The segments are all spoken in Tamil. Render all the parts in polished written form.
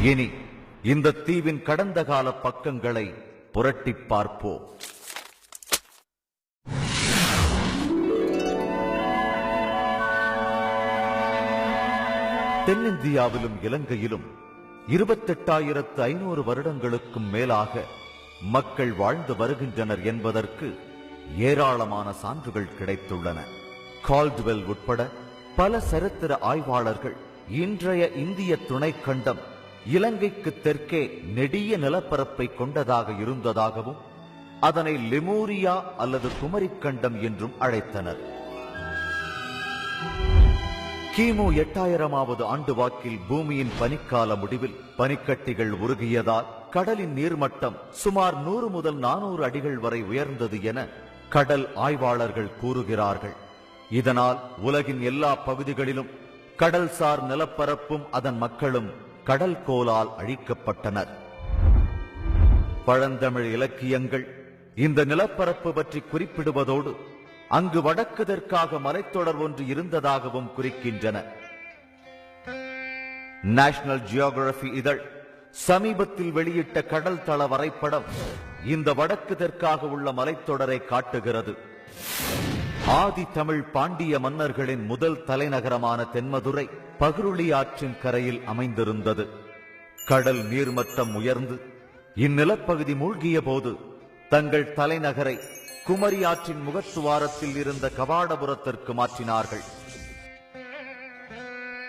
இனி இந்த தீவின் கடந்த கால பக்கங்களை புரட்டிப் பார்ப்போம். தென்னிந்தியாவிலும் இலங்கையிலும் 28,500 வருடங்களுக்கும் மேலாக மக்கள் வாழ்ந்து வருகின்றனர் என்பதற்கு ஏராளமான சான்றுகள் கிடைத்துள்ளன. கால்டுவெல் உட்பட பல சரித்திர ஆய்வாளர்கள் இன்றைய இந்திய துணைக்கண்டம் இலங்கைக்கு தெற்கே நெடிய நிலப்பரப்பை கொண்டதாக இருந்ததாகவும் அதனை லெமூரியா அல்லது குமரிக்கண்டம் என்றும் அழைத்தனர். கிமு 8000வது ஆண்டு வாக்கில் பூமியின் பனிக்கால முடிவில் பனிக்கட்டிகள் உருகியதால் கடலின் நீர்மட்டம் சுமார் 100 முதல் 400 அடிகள் வரை உயர்ந்தது என கடல் ஆய்வாளர்கள் கூறுகிறார்கள். இதனால் உலகின் எல்லா பகுதிகளிலும் கடல்சார் நிலப்பரப்பும் அதன் மக்களும் கடல் கோலால் அழிக்கப்பட்டனர். பழந்தமிழ் இலக்கியங்கள் இந்த நிலப்பரப்பு பற்றி குறிப்பிடுவதோடு அங்கு வடக்கு தெற்காக மலைத்தொடர் ஒன்று இருந்ததாகவும் குறிக்கின்றன. நேஷனல் ஜியோகிராபி இதழ் சமீபத்தில் வெளியிட்ட கடல் தள வரைபடம் இந்த வடக்கு தெற்காக உள்ள மலைத்தொடரை காட்டுகிறது. ஆதி தமிழ் பாண்டிய மன்னர்களின் முதல் தலைநகரமான தென்மதுரை பகுருளி ஆற்றின் கரையில் அமைந்திருந்தது. கடல் நீர்மட்டம் உயர்ந்து இந்நிலப்பகுதி மூழ்கிய போது தங்கள் தலைநகரை குமரி ஆற்றின் முகத்துவாரத்தில் இருந்த கபாடபுரத்திற்கு மாற்றினார்கள்.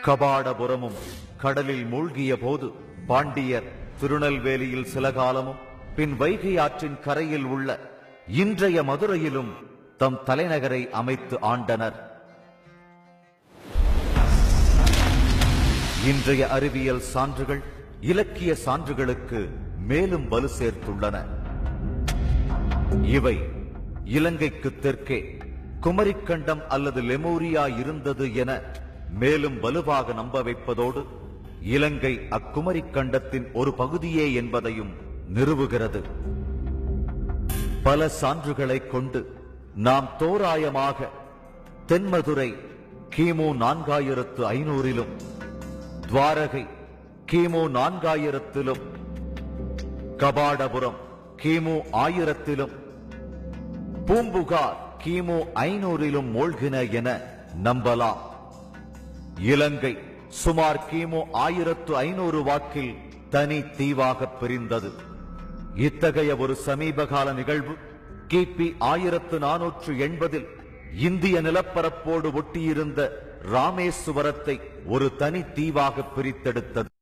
கபாடபுரமும் கடலில் மூழ்கிய போது பாண்டியர் திருநெல்வேலியில் சில காலமும் பின் வைகை ஆற்றின் கரையில் உள்ள இன்றைய மதுரையிலும் தம் தலைநகரை அமைத்து ஆண்டனர். இன்றைய அறிவியல் சான்றுகள் இலக்கிய சான்றுகளுக்கு மேலும் வலு சேர்த்துள்ளன. இவை இலங்கைக்கு தெற்கே குமரிக்கண்டம் அல்லது லெமூரியா இருந்தது என மேலும் வலுவாக நம்ப வைப்பதோடு இலங்கை அக்குமரிக்கண்டத்தின் ஒரு பகுதியே என்பதையும் நிறுவுகிறது. பல சான்றுகளை கொண்டு நாம் தோராயமாக தென்மதுரை கிமு 4500 துவாரகை கிமு 4000 கபாடபுரம் கிமு 1000 பூம்புகார் கிமு 500 மூழ்கின என நம்பலாம். இலங்கை சுமார் கிமு 1500 வாக்கில் தனி தீவாக பிரிந்தது. இத்தகைய ஒரு சமீபகால நிகழ்வு கிபி 1480 இந்திய நிலப்பரப்போடு ஒட்டியிருந்த ராமேசுவரத்தை ஒரு தனி தீவாக பிரித்தெடுத்தது.